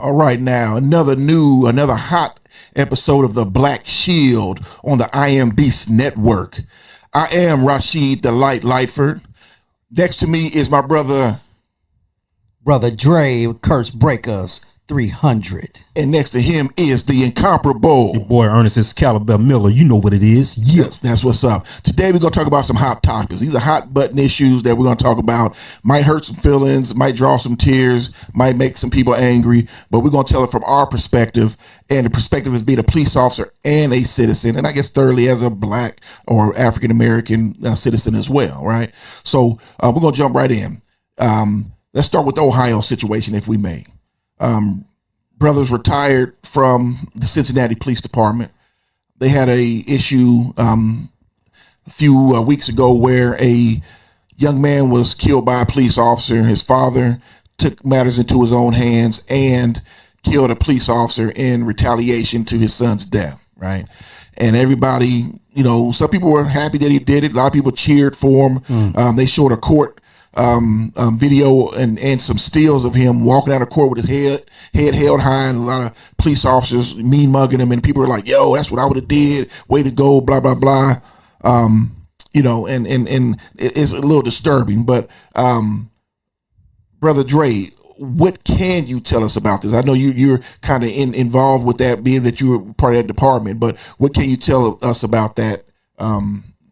All right, now another hot episode of the Black Shield on the iambeastnetwork. I am Rasheed the Lightford. Next to me is my brother Dre, Curse Breakers 300. And next to him is the incomparable your boy Ernest Xcalibur Miller. You know what it is. Yes, that's what's up. Today we're going to talk about some hot topics. These are hot button issues that we're going to talk about. Might hurt some feelings, might draw some tears, might make some people angry, but we're going to tell it from our perspective, and the perspective is being a police officer and a citizen, and I guess thirdly as a black or African American citizen as well, right? So we're going to jump right in. Let's start with the Ohio situation, if we may. Brothers retired from the Cincinnati Police Department. They had a issue a few weeks ago where a young man was killed by a police officer. His father took matters into his own hands and killed a police officer in retaliation to his son's death, right? And everybody, some people were happy that he did it. A lot of people cheered for him. They showed a court video and some stills of him walking out of court with his head held high, and a lot of police officers mean mugging him, and people were like, yo, that's what I would have did, way to go, blah blah blah. And it's a little disturbing, but Brother Dre, what can you tell us about this? I know you're kind of involved with that, being that you were part of that department, but what can you tell us about that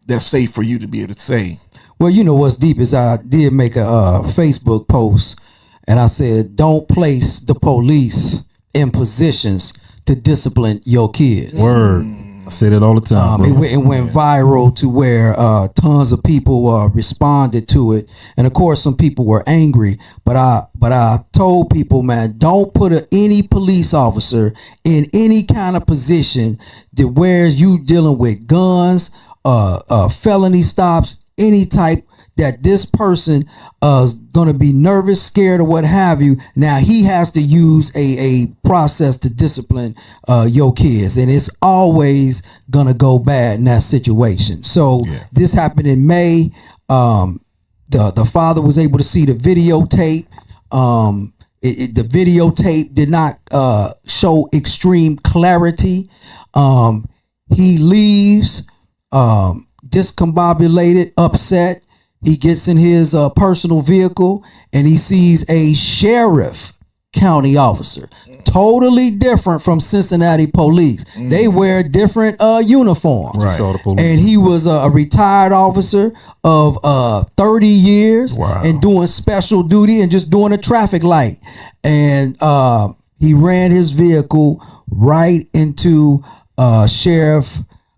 that's safe for you to be able to say? Well, what's deep is I did make a Facebook post, and I said, don't place the police in positions to discipline your kids. Word. I say that all the time, bro. It went viral to where tons of people responded to it, and of course some people were angry. But I told people, man, don't put any police officer in any kind of position that whereas you dealing with guns, felony stops, any type that this person is going to be nervous, scared, or what have you. Now he has to use a process to discipline your kids, and it's always going to go bad in that situation. So This happened in May. The father was able to see the videotape. The videotape did not show extreme clarity. He leaves discombobulated, upset. He gets in his personal vehicle and he sees a sheriff county officer, totally different from Cincinnati police. They wear different uniforms. Right. And he was a retired officer of 30 years and doing special duty and just doing a traffic light. And he ran his vehicle right into Sheriff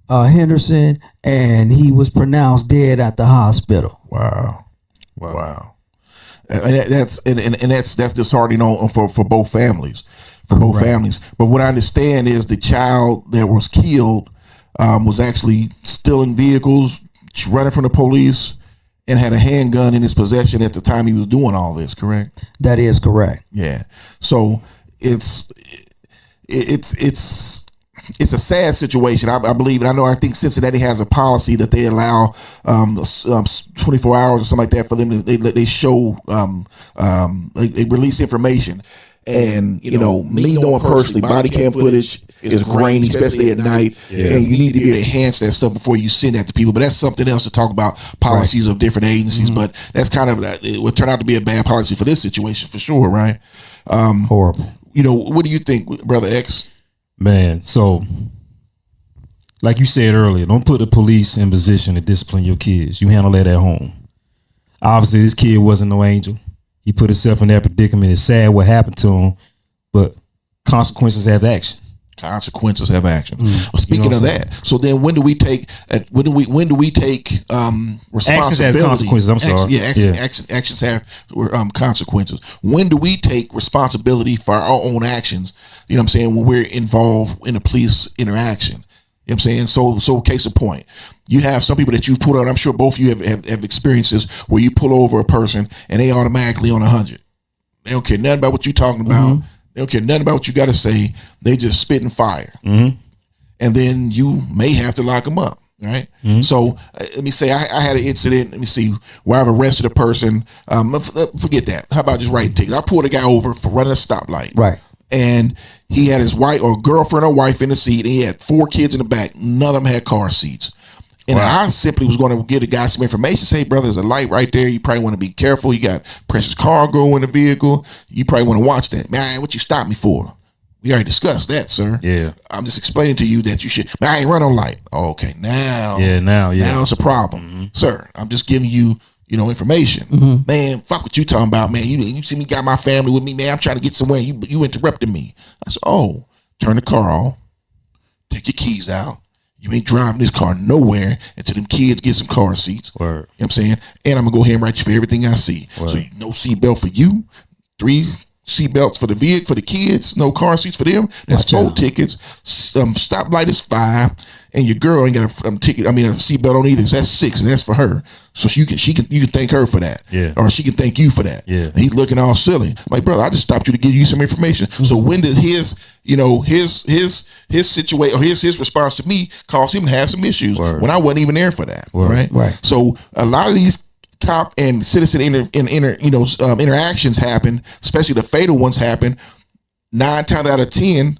Henderson, and he was pronounced dead at the hospital. Wow. And that's disheartening for both families. Both families. But what I understand is the child that was killed was actually stealing vehicles, running from the police, and had a handgun in his possession at the time he was doing all this. Correct? That is correct. Yeah. So it's a sad situation. I believe, and I think Cincinnati has a policy that they allow 24 hours or something like that for them to they show they release information. And me knowing personally, body cam footage is grainy, especially at night, and you need to be able to enhance that stuff before you send that to people. But that's something else to talk about, policies of different agencies. But that's kind of it would turn out to be a bad policy for this situation for sure, right? Horrible. What do you think, Brother X? Man, so like you said earlier, don't put the police in position to discipline your kids. You handle that at home. Obviously, this kid wasn't no angel. He put himself in that predicament. It's sad what happened to him, but consequences have action. Consequences have action. Well, speaking of that, so then when do we take responsibility? Actions have consequences. I'm sorry. Actions have consequences. When do we take responsibility for our own actions? You know what I'm saying? When we're involved in a police interaction. You know what I'm saying? So case in point, you have some people that you put on, I'm sure both of you have experiences where you pull over a person and they automatically on 100. They don't care nothing about what you're talking about. They don't care nothing about what you got to say. They just spit and fire. And then you may have to lock them up. Right. So let me say I had an incident. Let me see where I've arrested a person. Forget that. How about just writing tickets? I pulled a guy over for running a stoplight. Right. and he had his wife or girlfriend or wife in the seat, and he had 4 kids in the back. None of them had car seats. And I simply was going to give the guy some information. Say, brother, there's a light right there. You probably want to be careful. You got precious cargo in the vehicle. You probably want to watch that. Man, what you stop me for? We already discussed that, sir. Yeah. I'm just explaining to you that you should. Man, I ain't run on light. Oh, okay, now. Yeah, now it's a problem, sir. I'm just giving you, information. Man, fuck what you talking about, man. You see me got my family with me, man. I'm trying to get somewhere. You interrupted me. I said, oh, turn the car off. Take your keys out. You ain't driving this car nowhere until them kids get some car seats. Word. You know what I'm saying? And I'm going to go ahead and write you for everything I see. Word. So no seatbelt for you, 3 seatbelts for the vehicle, for the kids, no car seats for them. That's 4 tickets. Stoplight is 5. And your girl ain't got a ticket. I mean, a seatbelt on either. So that's 6, and that's for her. So you can thank her for that. Yeah. Or she can thank you for that. Yeah. And he's looking all silly. I'm like, brother, I just stopped you to give you some information. So when did his situation or his response to me cause him to have some issues when I wasn't even there for that? Word. Right. So a lot of these cop and citizen interactions happen, especially the fatal ones happen. 9 times out of 10,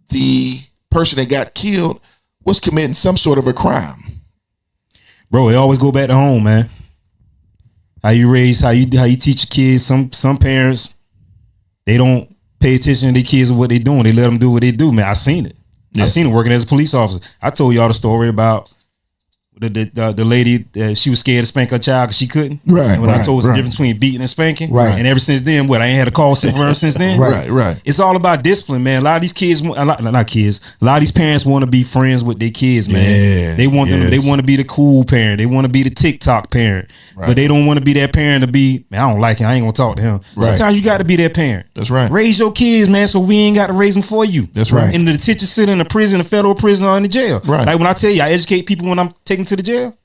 the person that got killed was committing some sort of a crime. Bro, it always go back to home, man. How you raise, how you teach your kids. Some parents, they don't pay attention to their kids and what they doing. They let them do what they do, man. I seen it. Yeah. I seen it working as a police officer. I told y'all the story about the lady, she was scared to spank her child because she couldn't. Right. When I told her the difference between beating and spanking. Right. And ever since then, I ain't had a call set for her since then. Right. It's all about discipline, man. A lot of these kids, not kids, a lot of these parents want to be friends with their kids, man. Yeah, they want them. They want to be the cool parent. They want to be the TikTok parent. Right. But they don't want to be that parent to be, man, I don't like him. I ain't gonna talk to him. Right. Sometimes you got to be that parent. That's right. Raise your kids, man, so we ain't got to raise them for you. That's right. In the detention center, in the prison, the federal prison, or in the jail. Right. Like when I tell you, I educate people when I'm taken to the jail.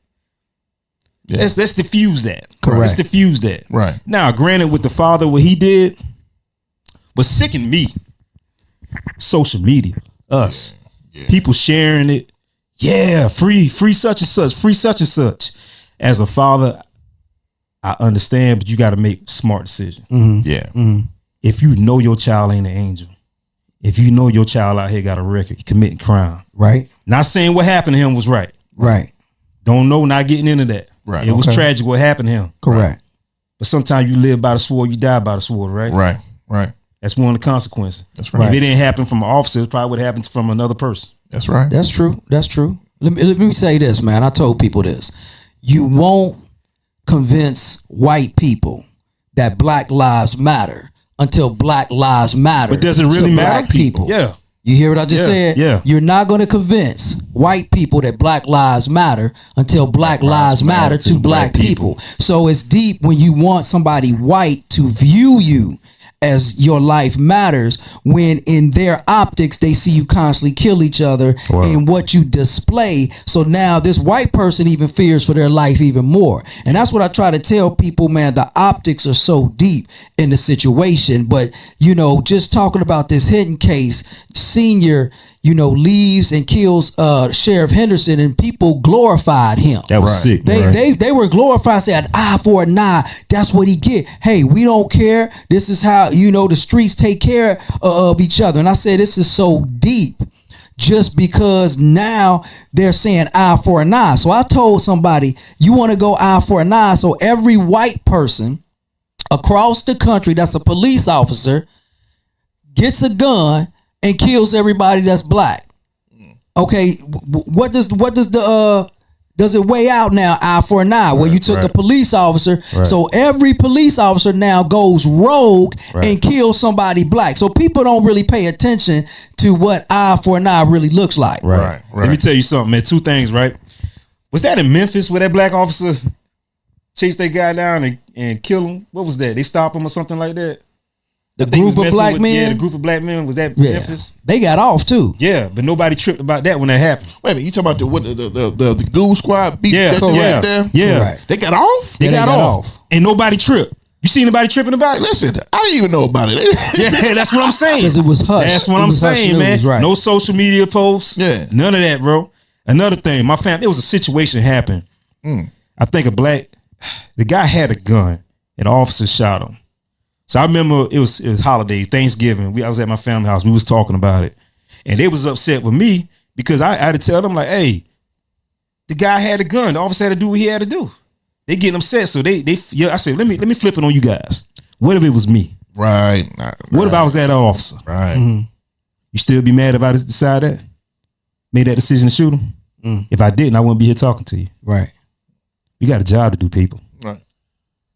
Yeah. Let's diffuse that. Correct. Let's diffuse that. Right. Now, granted, with the father, what he did was sickened me. Social media, us, people sharing it. Yeah, free such and such, free such and such. As a father, I understand, but you got to make smart decisions. Mm-hmm. Yeah. Mm-hmm. If you know your child ain't an angel, if you know your child out here got a record committing crime, right? Not saying what happened to him was right. Right. Don't know, not getting into that. Right. It was tragic what happened to him. Correct. Right. But sometimes you live by the sword, you die by the sword, right? Right. That's one of the consequences. That's right. If it didn't happen from an officer, it probably would have happened from another person. That's right. That's true. Let me say this, man. I told people this. You won't convince white people that Black Lives Matter until Black Lives Matter. But does it really to matter? Black people? Yeah. You hear what I just said? Yeah. You're not going to convince white people that Black Lives Matter until Black Lives Matter to Black people. So it's deep when you want somebody white to view you as your life matters, when in their optics they see you constantly kill each other in what you display. So now this white person even fears for their life even more. And that's what I try to tell people, man. The optics are so deep in the situation. But just talking about this hidden case, Senior leaves and kills Sheriff Henderson, and people glorified him. That was sick. They were glorified, said an eye for an eye. That's what he get. Hey, we don't care. This is how the streets take care of each other. And I said this is so deep, just because now they're saying eye for an eye. So I told somebody, you want to go eye for an eye. So every white person across the country that's a police officer gets a gun and kills everybody that's black. Okay, what does does it weigh out now? Eye for an eye. Well, you took a police officer, so every police officer now goes rogue and kills somebody black. So people don't really pay attention to what eye for an eye really looks like. Right. Let me tell you something, man. 2 things, right? Was that in Memphis where that black officer chased that guy down and killed him? What was that? They stopped him or something like that? The group of black men? Yeah, the group of black men. Was that Memphis? They got off too. Yeah, but nobody tripped about that when that happened. Wait a minute, you talking about the Goon Squad beat that dude right there? Yeah. Right. They got off? They got off. And nobody tripped. You see anybody tripping about it? Listen, I didn't even know about it. Yeah, that's what I'm saying. Because it was hush. That's what I'm saying, man. Right. No social media posts. Yeah. None of that, bro. Another thing, my family, it was a situation happened. I think the guy had a gun and the officer shot him. So I remember it was holiday, Thanksgiving. I was at my family house. We was talking about it, and they was upset with me because I had to tell them like, "Hey, the guy had a gun. The officer had to do what he had to do." They getting upset, so they I said, "Let me flip it on you guys. What if it was me? Right. What if I was that officer? Right. Mm-hmm. You still be mad if I decide that? Made that decision to shoot him? If I didn't, I wouldn't be here talking to you. Right. We got a job to do, people. Right.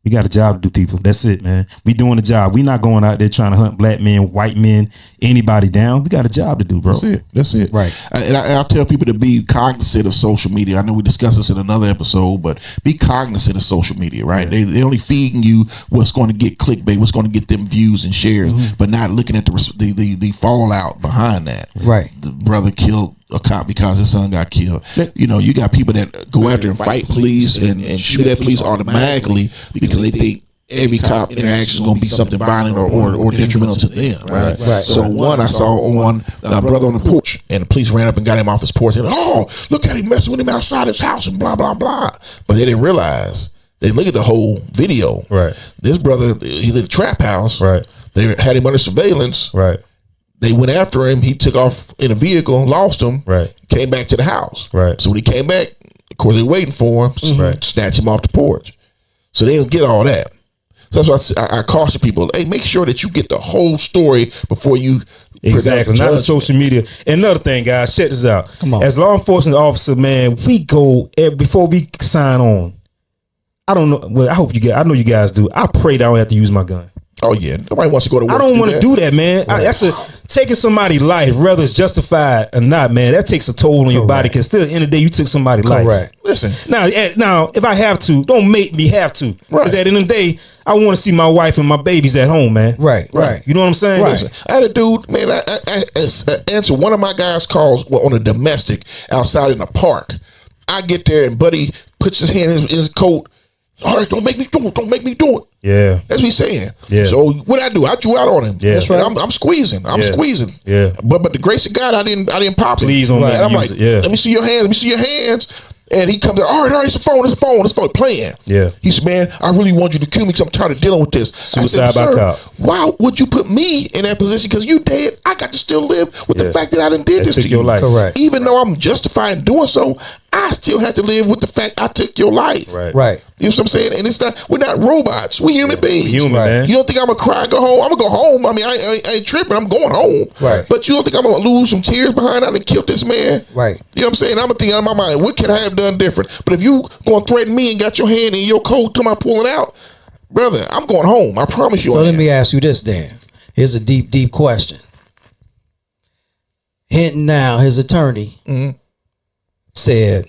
We got a job to do, people. That's it, man. We doing the job. We not going out there trying to hunt black men, white men, anybody down. We got a job to do, bro. That's it. Right. And I tell people to be cognizant of social media. I know we discussed this in another episode, but be cognizant of social media, right? Yeah. They only feeding you what's going to get clickbait, what's going to get them views and shares, but not looking at the fallout behind that. Right. The brother killed a cop because his son got killed. You know, you got people that go after and fight police and shoot at police automatically because they think every cop interaction is going to be something violent or detrimental to them, right? So I saw on a brother on the porch, and the police ran up and got him off his porch, and look at him messing with him outside his house and blah blah blah. But they didn't realize. They look at the whole video. Right. This brother, he lived in a trap house. Right. They had him under surveillance. Right. They went after him. He took off in a vehicle, lost him. Right. Came back to the house. Right. So when he came back, of course, they were waiting for him. Right. Snatch him off the porch. So they don't get all that. So that's why I caution people. Hey, make sure that you get the whole story before you. Exactly. Not the social media. And another thing, guys, check this out. Come on. As law enforcement officer, man, we go before we sign on. I don't know. Well, I know you guys do. I pray that I don't have to use my gun. Oh yeah, nobody wants to go to work. I don't want to do that, man. That's taking somebody's life, whether it's justified or not, man. That takes a toll on your body. Because still, at the end of the day, you took somebody's life. Correct. Listen. Now, if I have to, don't make me have to. Because at the end of the day, I want to see my wife and my babies at home, man. Right. You know what I'm saying? Right. Listen, I had a dude, man. I answered one of my guys' calls on a domestic outside in the park. I get there and Buddy puts his hand in his coat. All right, don't make me do it. Don't make me do it. Yeah. That's what he's saying. Yeah. So what I do? I drew out on him. Yeah. That's right. I'm squeezing. I'm squeezing. Yeah. But the grace of God, I didn't pop it. Please don't and I'm like, yeah. let me see your hands. Let me see your hands. And he comes out, all right, it's the phone playing. Yeah. He said, man, I really want you to kill me because I'm tired of dealing with this. Suicide I said, by cop. Why would you put me in that position? Because you dead. I got to still live with the fact that I done did this to you. Life. Correct. Even though I'm justified in doing so, I still have to live with the fact I took your life. Right. You know what I'm saying? And it's not, we're not robots. We're human beings. Man. You don't think I'm going to cry and go home? I'm going to go home. I mean, I ain't tripping. I'm going home. Right. But you don't think I'm going to lose some tears behind I done killed this man? Right. You know what I'm saying? I'm going to think out of my mind, what could I have done different? But if you going to threaten me and got your hand in your coat, come out pulling out, brother, I'm going home. I promise you. So let me ask you this then. Here's a deep, deep question. Hinton now, his attorney, said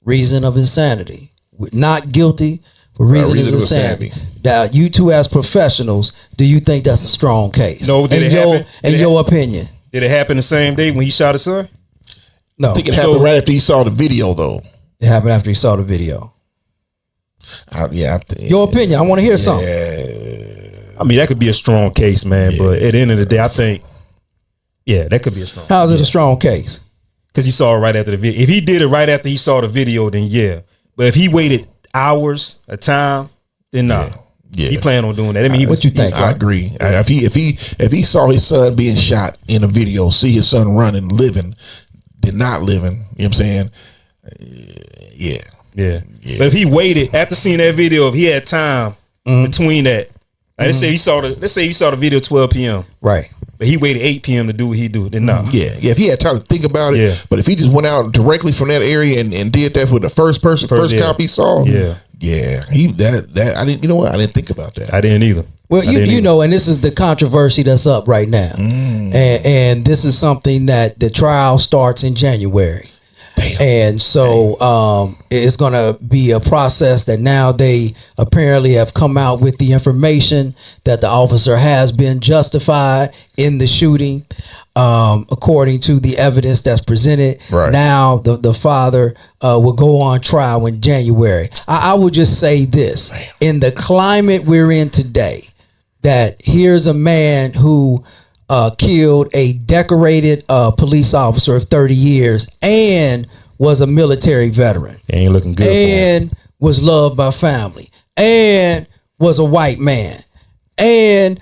reason of insanity. Not guilty for reason of insanity. Now, you two as professionals, do you think that's a strong case? No, in your opinion? Did it happen the same day when he shot his son? No. I think it happened right after he saw the video, though. It happened after he saw the video. Your opinion. I want to hear something. I mean, that could be a strong case, man. But at the end of the day, I think, that could be a strong. How is it a strong case? Because he saw it right after the video. If he did it right after he saw the video, then yeah. But if he waited hours, a time, then nah. Yeah. He planned on doing that. I mean, what you think? I agree. If he saw his son being shot in a video, see his son running, living, did not living, you know what I'm saying? Yeah. But if he waited after seeing that video, if he had time between that, like let's say he saw the video 12 p.m. Right. But he waited 8 p.m. to do what he do, then no. Yeah. If he had time to think about it, but if he just went out directly from that area and did that with the first cop he saw, he that I didn't. You know what? I didn't think about that. I didn't either. Well, you know, and this is the controversy that's up right now, and this is something that the trial starts in January. And so it's going to be a process that now they apparently have come out with the information that the officer has been justified in the shooting, according to the evidence that's presented. Right. Now the father will go on trial in January. I would just say this. In the climate we're in today, that here's a man who killed a decorated police officer of 30 years and was a military veteran. Ain't looking good and for him. Was loved by family and was a white man and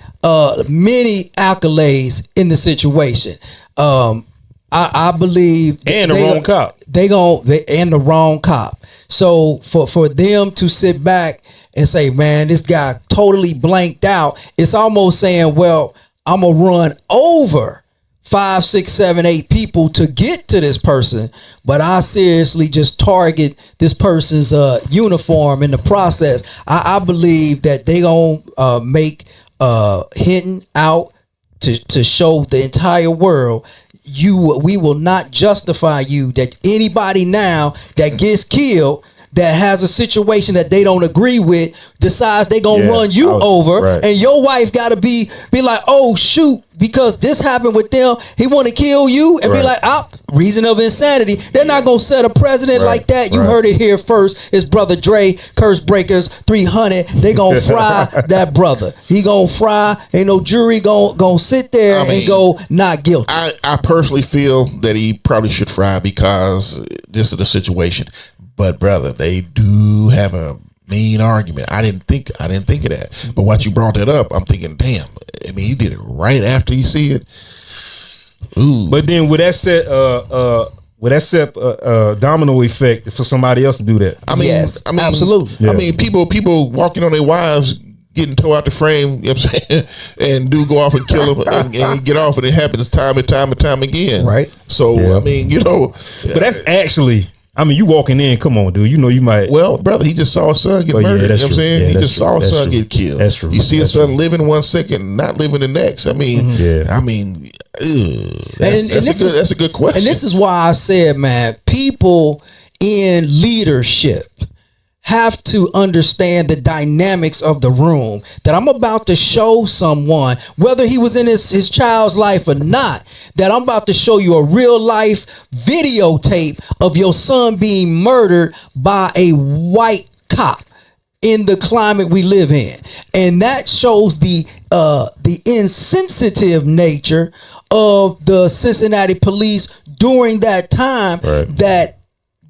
many accolades in the situation. I believe And the wrong cop. And the wrong cop. So for them to sit back and say, man, this guy totally blanked out, it's almost saying, well, I'm gonna run over 5, 6, 7, 8 people to get to this person, but I seriously just target this person's uniform in the process. I believe that they gonna make Hinton out to show the entire world, we will not justify you, that anybody now that gets killed that has a situation that they don't agree with decides they gonna run you over, and your wife gotta be like, oh shoot, because this happened with them, he want to kill you, and be like, reason of insanity. They're not gonna set a precedent like that. You heard it here first. It's Brother Dre, Curse Breakers 300. They gonna fry that brother. He gonna fry. Ain't no jury gonna sit there and go not guilty. I personally feel that he probably should fry because this is the situation. But brother, they do have a mean argument. I didn't think of that. But once you brought that up, I'm thinking, damn. I mean, he did it right after you see it. Ooh. But then would that set domino effect for somebody else to do that? I mean, yes, I mean, absolutely. Yeah. I mean, people walking on their wives, getting towed out the frame, you know what I'm saying, and do go off and kill them and get off, and it happens time and time again. Right. So I mean, but that's actually. I mean, you walking in, come on, dude. You know you might. Well, brother, he just saw his son get murdered. You know what I'm saying? He just saw his son get killed. That's true. You see his son living 1 second, not living the next. I mean, that's a good question. And this is why I said, man, people in leadership have to understand the dynamics of the room, that I'm about to show someone, whether he was in his child's life or not, that I'm about to show you a real life videotape of your son being murdered by a white cop in the climate we live in. And that shows the insensitive nature of the Cincinnati police during that time, that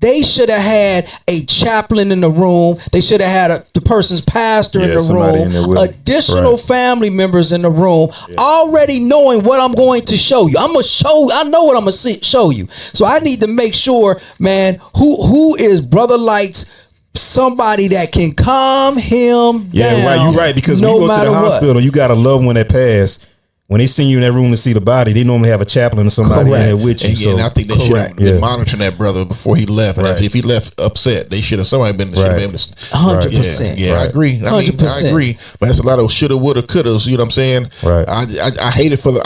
they should have had a chaplain in the room. They should have had the person's pastor in the room, additional family members in the room, already knowing what I'm going to show you. I know what I'm going to show you. So I need to make sure, man, who is Brother Light's somebody that can calm him down. Yeah, right. You're right, because when you go to the hospital, you got a loved one that passed. When they send you in that room to see the body, they normally have a chaplain or somebody in there with you. And I think they should have been monitoring that brother before he left. And if he left upset, they should have 100%. Yeah, I agree. I mean, 100%. I agree. But that's a lot of shoulda, woulda, couldas. You know what I'm saying? Right. I hate it for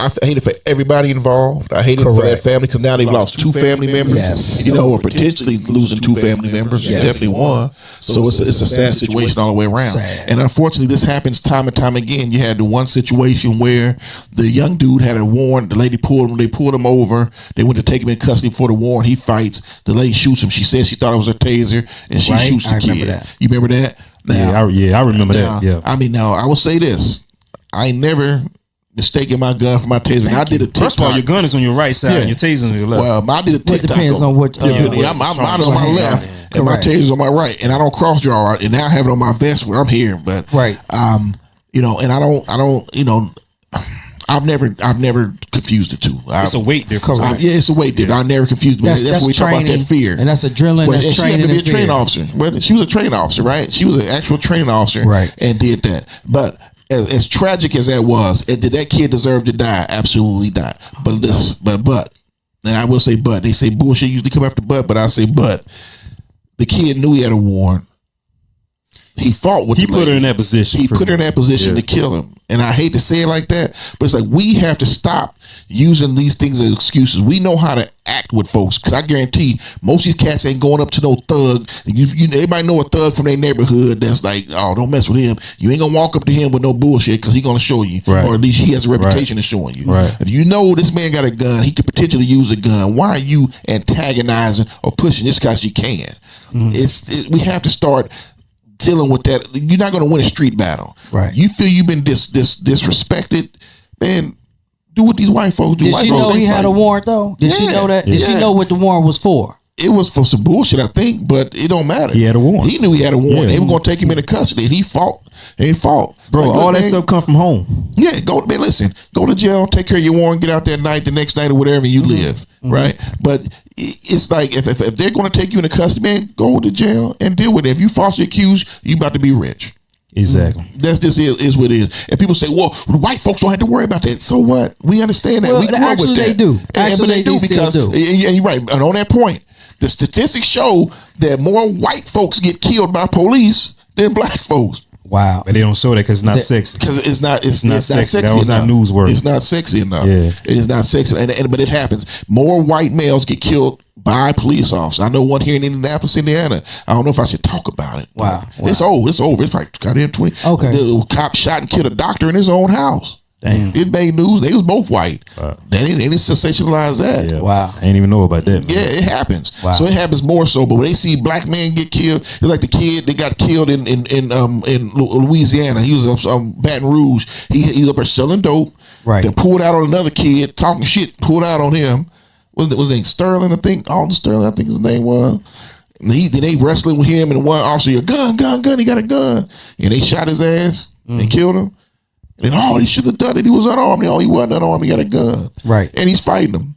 everybody involved. I hate it for that family, because now they've lost 2 family members. Yes. Or potentially losing 2 family members. Yes. Definitely one. So it's a sad situation all the way around. Sad. And unfortunately, this happens time and time again. You had the one situation where the young dude had a warrant. The lady pulled him. They pulled him over. They went to take him in custody for the warrant. He fights. The lady shoots him. She says she thought it was a taser, and she shoots the kid. You remember that? Now, I remember that. Yeah. I mean, now I will say this: I ain't never mistaken my gun for my taser. I did a TikTok. First of all, your gun is on your right side, and your taser on your left. Well, I did a TikTok. It depends on what. Mine is on my left, and my taser's on my right, and I don't cross draw. And now I have it on my vest where I'm here. But and I don't. I've never confused the two. It's a weight difference. It's a weight difference. I never confused. That's what we talk about, that fear, and that's adrenaline. That's she had to be a training officer. Well, she was a training officer, right? She was an actual training officer, right? And did that. But as tragic as that was, did that kid deserve to die? Absolutely not. But and I will say, but they say bullshit usually come after but I say, but the kid knew he had a warrant. He fought with. He put her in that position. He put her in that position to kill him. And I hate to say it like that, but it's like we have to stop using these things as excuses. We know how to act with folks, because I guarantee most of these cats ain't going up to no thug. Everybody know a thug from their neighborhood that's like, oh, don't mess with him. You ain't gonna walk up to him with no bullshit, because he's gonna show you, or at least he has a reputation of showing you. Right. If you know this man got a gun, he could potentially use a gun. Why are you antagonizing or pushing this because you can? We have to start dealing with that. You're not going to win a street battle. Right. You feel you've been disrespected, man. Do what these white folks do. Did she know he had a warrant though? Did she know that? Did she know what the warrant was for? It was for some bullshit, I think, but it don't matter. He had a warrant. He knew he had a warrant. Yeah. They were going to take him into custody, and he fought. Bro, like, all that stuff come from home. Yeah, man, listen, go to jail, take care of your warrant, get out that night, the next night or whatever, you live, right? But it's like if they're going to take you into custody, man, go to jail and deal with it. If you falsely accused, you about to be rich. Exactly. That's just is what it is. And people say, well, the white folks don't have to worry about that. So what? We understand that. Well, we grew up with that. they do. Actually, they do because, and you're right. And on that point, the statistics show that more white folks get killed by police than black folks. Wow. But they don't show that because it's not sexy. Because it's not sexy. That was not newsworthy. It's not sexy enough. Yeah. It is not sexy. But it happens. More white males get killed by police officers. I know one here in Indianapolis, Indiana. I don't know if I should talk about it. Wow. It's old. It's over. It's like got in 20. Okay. The cop shot and killed a doctor in his own house. Damn. It made news. They was both white. Wow. They didn't sensationalize that. Yeah. Wow. I ain't even know about that. Man. Yeah, it happens. Wow. So it happens more so. But when they see black men get killed, it's like the kid that got killed in Louisiana. He was Baton Rouge. He was up there selling dope. Right. They pulled out on another kid, talking shit, pulled out on him. Was his name Sterling? I think Alden Sterling. I think his name was. And they wrestling with him, and one officer, gun. He got a gun, and they shot his ass and killed him. And he should have done it. He was unarmed. He wasn't unarmed. He got a gun. Right. And he's fighting them.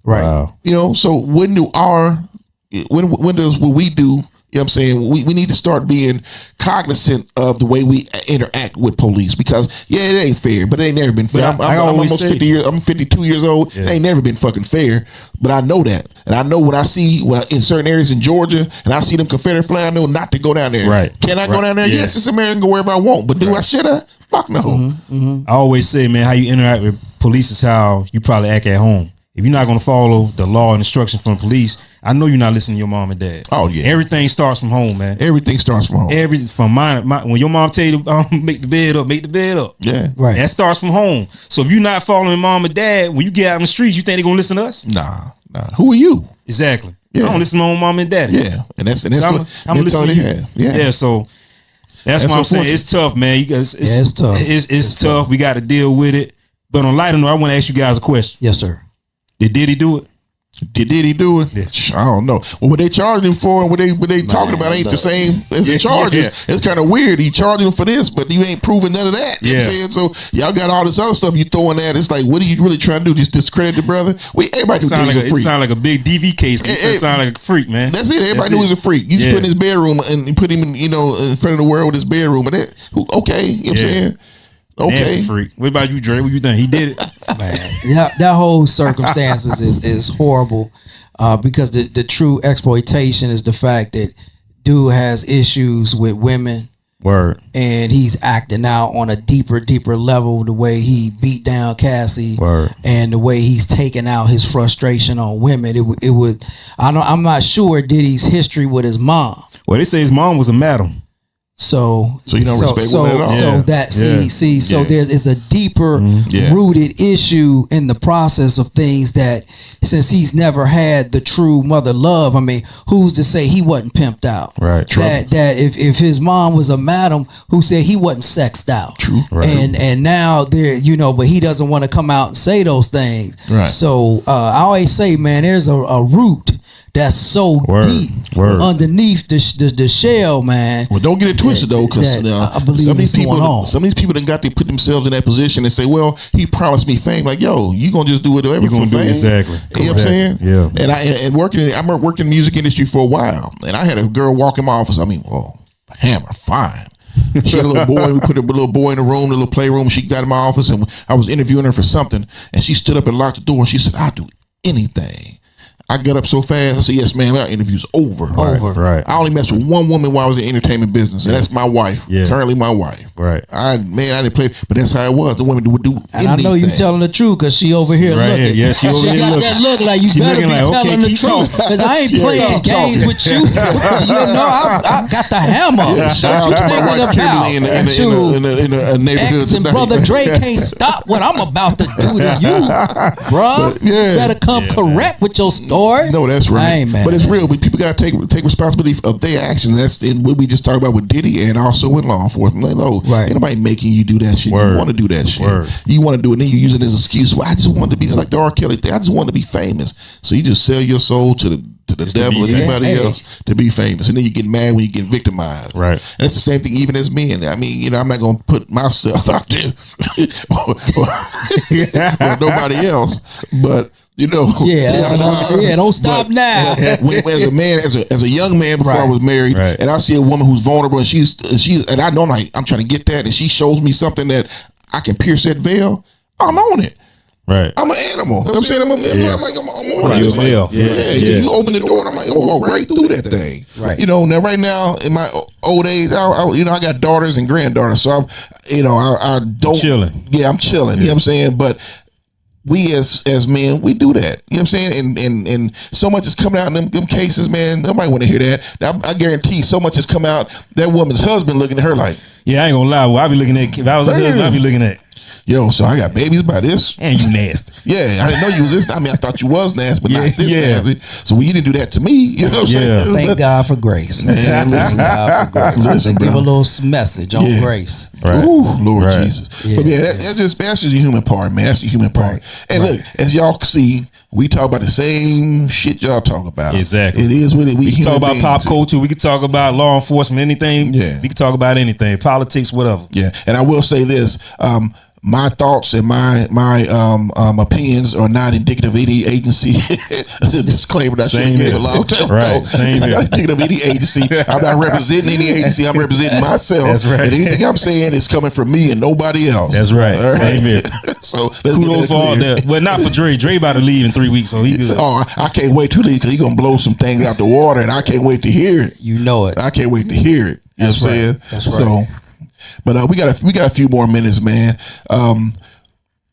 Right. Wow. So when does what we do? You know what I'm saying? We need to start being cognizant of the way we interact with police because it ain't fair, but it ain't never been fair. I'm almost 50 years. I'm 52 years old. Yeah. It ain't never been fucking fair, but I know that, and I know when I see in certain areas in Georgia, and I see them Confederate flag, I know not to go down there. Right? Can I go down there? Yeah. Yes, it's American. Go wherever I want, but do I should I? Fuck no. I always say, man, how you interact with police is how you probably act at home. If you're not going to follow the law and instruction from the police, I know you're not listening to your mom and dad. Oh yeah, everything starts from home, man. Everything starts from home. From mine. When your mom tell you to make the bed up. Yeah, right. That starts from home. So if you're not following mom and dad, when you get out in the streets, you think they're gonna listen to us? Nah. Who are you? Exactly. Yeah. I don't listen to my mom and daddy. Yeah, and that's I'm listening to you. Yeah. So that's what I'm saying. It's tough, man. You guys, it's tough. It's tough. We got to deal with it. But on lighter note, I want to ask you guys a question. Yes, sir. Did he do it? Did he do it? Yeah. I don't know. Well, what they charged him for and what they talking about ain't the same as the charges. It's kind of weird. He charged him for this, but you ain't proving none of that. You know what I'm saying? So y'all got all this other stuff you throwing at. It's like, what are you really trying to do? Just discredit the brother? Everybody knew he was a freak. It sound like a big DV case. It sound like a freak, man. That's it. Everybody knew he was a freak. You just put in his bedroom and you put him in, in front of the world with his bedroom. And that, okay, you know what I'm saying? Okay. Nasty freak. What about you, Dre? What you think? He did it? Man, that whole circumstances is horrible because the true exploitation is the fact that dude has issues with women. Word. And he's acting out on a deeper level, the way he beat down Cassie. Word. And the way he's taking out his frustration on women. It would, I'm not sure Diddy's history with his mom. Well, they say his mom was a madam. So you don't respect women at all. So that so there's a deeper rooted issue in the process of things that since he's never had the true mother love, I mean, who's to say he wasn't pimped out? Right. That if his mom was a madam, who said he wasn't sexed out? True. Right. And now there, but he doesn't want to come out and say those things. Right. So I always say, man, there's a root that's so deep underneath the shell, man. Well, don't get it twisted though, because some of these people that got to put themselves in that position and say, "Well, he promised me fame." Like, yo, you gonna just do whatever for fame? Exactly. You know what I'm saying? Yeah. And I worked in the music industry for a while, and I had a girl walk in my office. I mean, hammer, fine. She had a little boy. We put a little boy in the room, the little playroom. She got in my office, and I was interviewing her for something, and she stood up and locked the door, and she said, "I'll do anything." I got up so fast. I said, "Yes, ma'am. Our interview's over." Right. I only messed with one woman while I was in the entertainment business, and that's my wife. Yeah. Currently, my wife. Right. I didn't play, but that's how it was. The women would do anything. And I know you telling the truth because she over here looking. Yeah, she over here got that look like you better be telling the truth because I ain't playing games with you. I got the hammer. Yeah, shout out to my wife Kimberly in a neighborhood. Ex and brother Dre can't stop what I'm about to do to you, bro. You better come correct with your story. Lord. No, that's right. Hey, man. But it's real. But people got to take responsibility of their actions. That's what we just talked about with Diddy and also with law enforcement. Like, no, Right. ain't nobody making you do that shit. Word. You want to do that shit. Word. You want to do it, and then you use it as an excuse. Well, I just want to be like the R. Kelly thing. I just want to be famous. So you just sell your soul to the devil and anybody else to be famous, and then you get mad when you get victimized. Right. And it's the same thing even as men. I mean, I'm not gonna put myself out there or nobody else, but don't stop now. When, as a man, as a young man before I was married, Right. and I see a woman who's vulnerable, and she's and I know I'm trying to get that, and she shows me something that I can pierce that veil, I'm on it. Right. I'm an animal. You know what I'm saying? I'm on Right. it. It's like, Yeah. You open the door and I'm like, oh, right through that thing. Right. Now right now in my old age, I got daughters and granddaughters, so I don't Chilling. Yeah, I'm chilling. You know what I'm saying? But we as men, we do that. You know what I'm saying? And so much is coming out in them cases, man. Nobody want to hear that. Now, I guarantee so much has come out. That woman's husband looking at her like, Yeah, I ain't gonna lie. Well, I be looking at. If I was a husband, I be looking at. yo, so I got babies by this. And you nasty. Yeah, I didn't know you was this. I mean, I thought you was nasty, but not this Yeah. nasty. So you didn't do that to me. You know what I'm saying? Thank God for grace. Man, Thank God for grace. Listen, Give a bro. little message on Yeah. grace. Right. Ooh, Lord Right. Jesus. Yeah. But yeah, that's just the human part, man. That's the human part. And look, as y'all see, we talk about the same shit y'all talk about. Exactly. It is what it. We can human talk about beings. pop culture. We can talk about law enforcement. Anything. Yeah. We can talk about anything. Politics. Whatever. Yeah, and I will say this: my thoughts and my opinions are not indicative of any agency. That's a disclaimer that I should have Same gave here. a long time Right, ago. same It's here. not indicative of any agency. I'm not representing any agency. I'm representing myself. That's right. And anything I'm saying is coming from me and nobody else. That's right. All Same here. So let's Kudos get for all clear. that. Well, not for Dre. Dre about to leave in 3 weeks, so he good. Oh, I can't wait to leave because he's gonna blow some things out the water, and I can't wait to hear it. You know it. I can't wait to hear it. You know what I'm saying? That's right. So, but we got a few more minutes, man.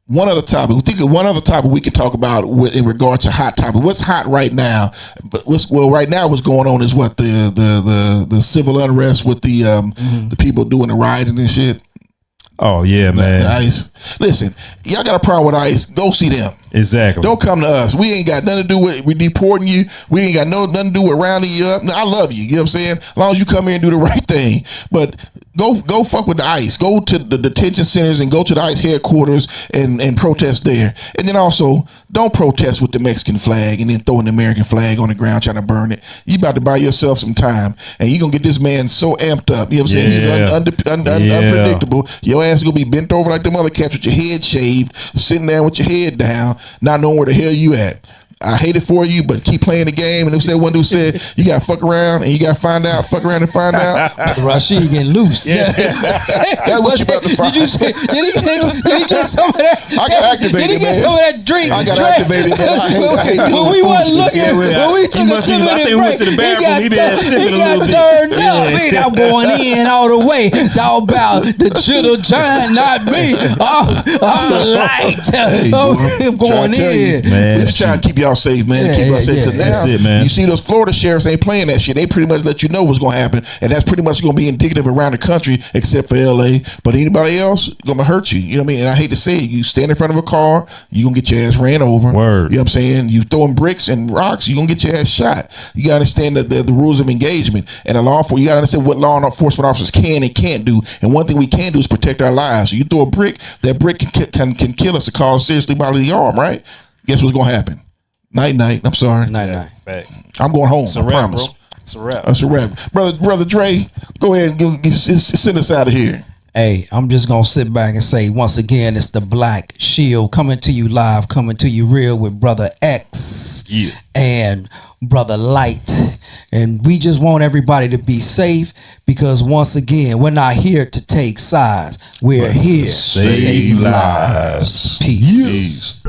One other topic. We think of one other topic we can talk about in regard to hot topic. What's hot right now? But right now what's going on is what the civil unrest with the people doing the rioting and shit. Oh yeah, man. The ICE. Listen, y'all got a problem with ICE? Go see them. Exactly. Don't come to us. We ain't got nothing to do with we deporting you. We ain't got nothing to do with rounding you up. No, I love you. You know what I'm saying? As long as you come here and do the right thing. But go fuck with the ICE. Go to the detention centers and go to the ICE headquarters and protest there. And then also don't protest with the Mexican flag and then throwing the American flag on the ground trying to burn it. You about to buy yourself some time and you gonna get this man so amped up. You know what I'm saying? He's unpredictable. Your ass is gonna be bent over like them other cats with your head shaved, sitting there with your head down, not knowing where the hell you at. I hate it for you, but keep playing the game. And if say one dude said you got to fuck around and you got to find out, fuck around and find out. Rasheed getting loose. Yeah. That's what you about to find. Did you say? Did he get some of that? I got activated, Did he get man. some of that drink? I got activated, man. I hate When we wasn't looking, when we took a 2 minute break, to the bathroom. He been sipping a little bit. turned up. Man, I'm going in all the way. Talk about the little giant, not me. I'm light. I'm going in. Man, we just trying to keep y'all safe, man. Yeah, Keep us safe. Because That's now it, man. you see those Florida sheriffs ain't playing that shit. They pretty much let you know what's going to happen, and that's pretty much going to be indicative around the country, except for LA. But anybody else going to hurt you. You know what I mean? And I hate to say it, you stand in front of a car, you gonna get your ass ran over. Word. You know what I'm saying? You throwing bricks and rocks, you gonna get your ass shot. You gotta understand the rules of engagement and the law. You gotta understand what law enforcement officers can and can't do. And one thing we can do is protect our lives. So you throw a brick, that brick can kill us to cause seriously bodily harm. Right? Guess what's gonna happen? Night. I'm sorry. Night. Facts. I'm going home. It's a I wrap, promise. bro. It's a wrap. That's a wrap, brother Dre. Go ahead and send us out of here. Hey, I'm just gonna sit back and say once again, it's the Black Shield coming to you live, coming to you real with Brother X and Brother Light. And we just want everybody to be safe because once again, we're not here to take sides. We're here to save lives. Peace.